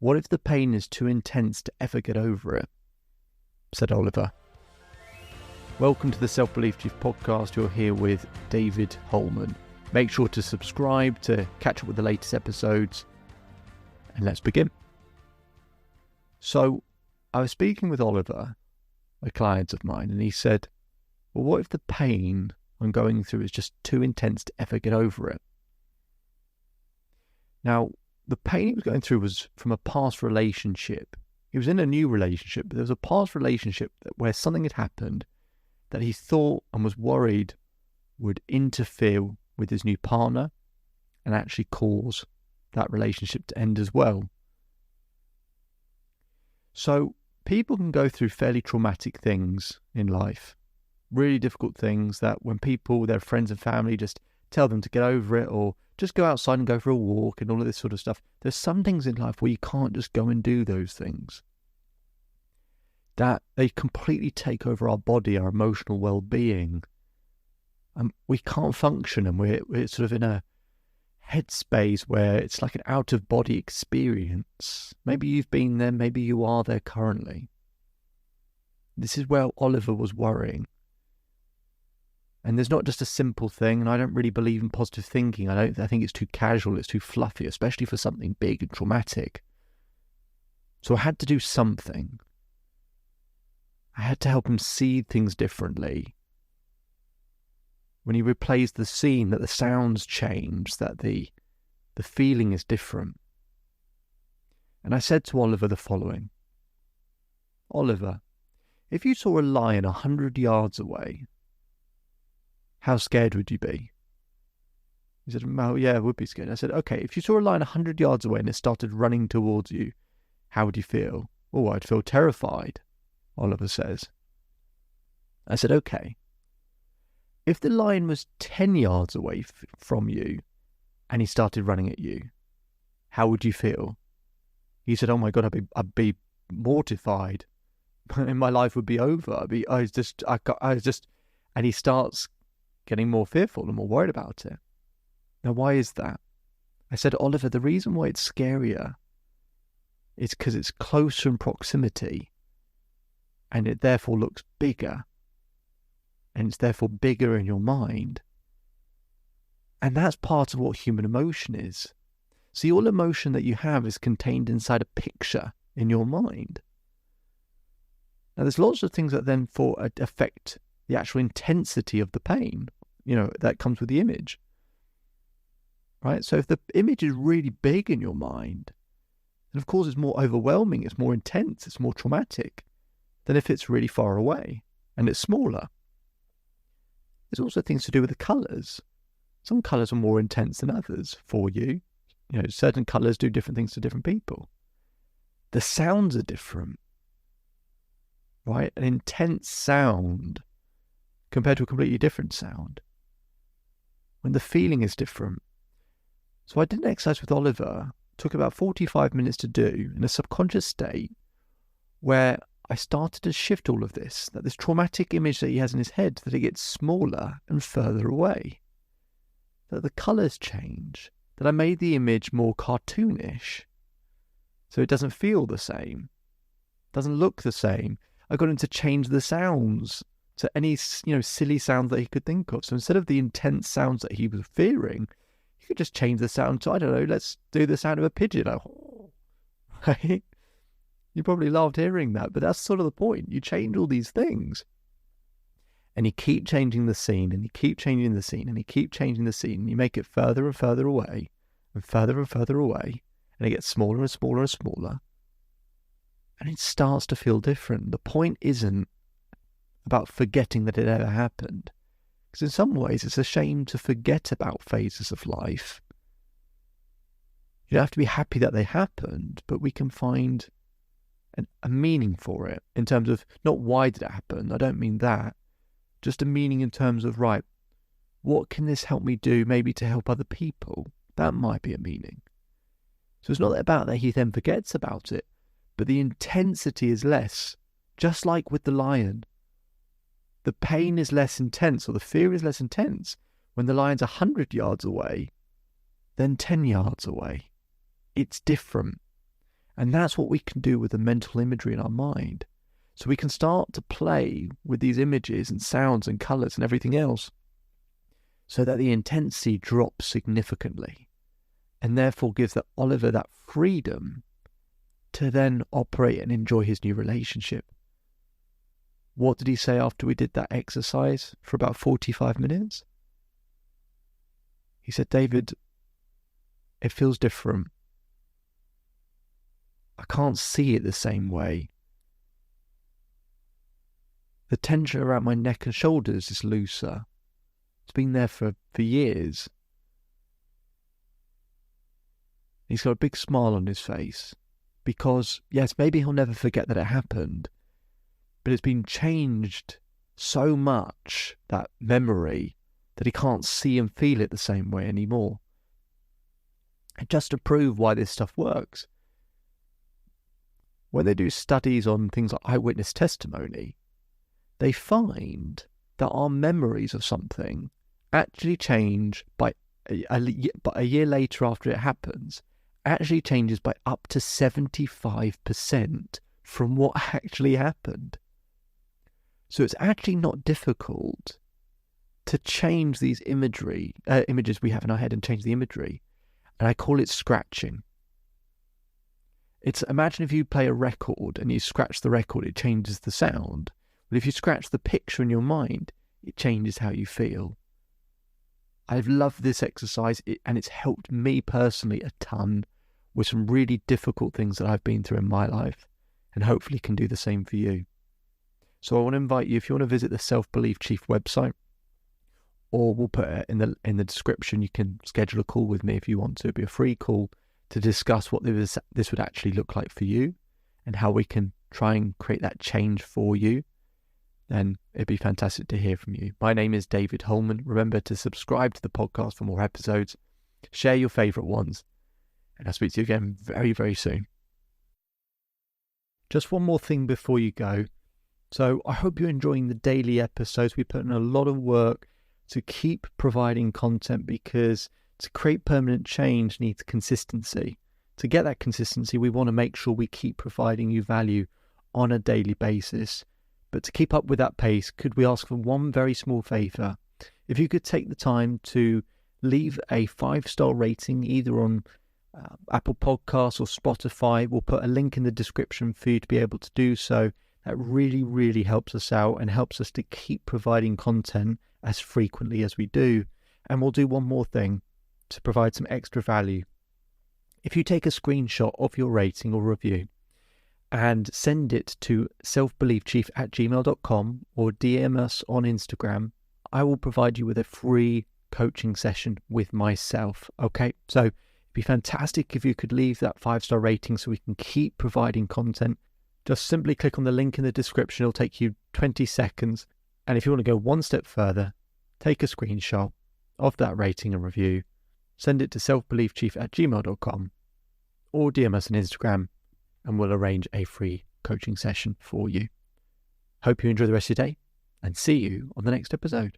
What if the pain is too intense to ever get over it? Said Oliver. Welcome to the Self-Belief Chief podcast. You're here with David Holman. Make sure to subscribe to catch up with the latest episodes. And let's begin. So, I was speaking with Oliver, a client of mine, and he said, well, what if the pain I'm going through is just too intense to ever get over it? Now, the pain he was going through was from a past relationship. He was in a new relationship, but there was a past relationship where something had happened that he thought and was worried would interfere with his new partner and actually cause that relationship to end as well. So people can go through fairly traumatic things in life, really difficult things that when people, their friends and family just tell them to get over it or just go outside and go for a walk and all of this sort of stuff. There's some things in life where you can't just go and do those things. That they completely take over our body, our emotional well-being. We can't function, and we're sort of in a headspace where it's like an out-of-body experience. Maybe you've been there, maybe you are there currently. This is where Oliver was worrying. And there's not just a simple thing, and I don't really believe in positive thinking. I think it's too casual, it's too fluffy, especially for something big and traumatic. So I had to do something. I had to help him see things differently. When he replays the scene, that the sounds change, that the feeling is different. And I said to Oliver the following. Oliver, if you saw a lion 100 yards away, how scared would you be? He said, well, yeah, I would be scared. I said, okay, if you saw a lion 100 yards away and it started running towards you, how would you feel? Oh, I'd feel terrified, Oliver says. I said, okay. If the lion was 10 yards away from you and he started running at you, how would you feel? He said, oh my God, I'd be mortified. And my life would be over. And he starts getting more fearful and more worried about it. Now, why is that? I said, Oliver, the reason why it's scarier is because it's closer in proximity and it therefore looks bigger and it's therefore bigger in your mind. And that's part of what human emotion is. See, all emotion that you have is contained inside a picture in your mind. Now, there's lots of things that then affect the actual intensity of the pain, that comes with the image, right? So if the image is really big in your mind, then of course it's more overwhelming, it's more intense, it's more traumatic than if it's really far away and it's smaller. There's also things to do with the colours. Some colours are more intense than others for you. Certain colours do different things to different people. The sounds are different, right? An intense sound compared to a completely different sound, when the feeling is different. So I did an exercise with Oliver, took about 45 minutes to do in a subconscious state where I started to shift all of this, that this traumatic image that he has in his head, that it gets smaller and further away, that the colours change, that I made the image more cartoonish, so it doesn't feel the same, doesn't look the same. I got him to change the sounds to any, silly sounds that he could think of. So instead of the intense sounds that he was fearing, you could just change the sound to, I don't know, let's do the sound of a pigeon. Right? You probably loved hearing that, but that's sort of the point. You change all these things. And you keep changing the scene, and you keep changing the scene, and you keep changing the scene. And you make it further and further away, and further away, and it gets smaller and smaller and smaller. And it starts to feel different. The point isn't about forgetting that it ever happened. Because in some ways, it's a shame to forget about phases of life. You don't have to be happy that they happened, but we can find a meaning for it in terms of not why did it happen. I don't mean that. Just a meaning in terms of, right, what can this help me do maybe to help other people? That might be a meaning. So it's not about that he then forgets about it, but the intensity is less, just like with the lion. The pain is less intense, or the fear is less intense when the lion's 100 yards away than 10 yards away. It's different. And that's what we can do with the mental imagery in our mind. So we can start to play with these images and sounds and colours and everything else so that the intensity drops significantly, and therefore gives Oliver that freedom to then operate and enjoy his new relationship. What did he say after we did that exercise for about 45 minutes? He said, David, it feels different. I can't see it the same way. The tension around my neck and shoulders is looser. It's been there for years. He's got a big smile on his face because, yes, maybe he'll never forget that it happened, but it's been changed so much, that memory, that he can't see and feel it the same way anymore. And just to prove why this stuff works, when they do studies on things like eyewitness testimony, they find that our memories of something actually change by a year later after it happens, actually changes by up to 75% from what actually happened. So it's actually not difficult to change these images we have in our head and change the imagery. And I call it scratching. Imagine if you play a record and you scratch the record, it changes the sound. But if you scratch the picture in your mind, it changes how you feel. I've loved this exercise, and it's helped me personally a ton with some really difficult things that I've been through in my life, and hopefully can do the same for you. So I want to invite you, if you want to visit the Self-Belief Chief website, or we'll put it in the description, you can schedule a call with me if you want to. It'll be a free call to discuss what this would actually look like for you and how we can try and create that change for you. Then it'd be fantastic to hear from you. My name is David Holman. Remember to subscribe to the podcast for more episodes. Share your favourite ones. And I'll speak to you again very, very soon. Just one more thing before you go. So I hope you're enjoying the daily episodes. We put in a lot of work to keep providing content, because to create permanent change needs consistency. To get that consistency, we want to make sure we keep providing you value on a daily basis. But to keep up with that pace, could we ask for one very small favour? If you could take the time to leave a 5-star rating either on Apple Podcasts or Spotify. We'll put a link in the description for you to be able to do so. That really, really helps us out and helps us to keep providing content as frequently as we do. And we'll do one more thing to provide some extra value. If you take a screenshot of your rating or review and send it to selfbeliefchief@gmail.com or DM us on Instagram, I will provide you with a free coaching session with myself. Okay, so it'd be fantastic if you could leave that 5-star rating so we can keep providing content. Just simply click on the link in the description. It'll take you 20 seconds. And if you want to go one step further, take a screenshot of that rating and review, send it to selfbeliefchief@gmail.com or DM us on Instagram, and we'll arrange a free coaching session for you. Hope you enjoy the rest of your day, and see you on the next episode.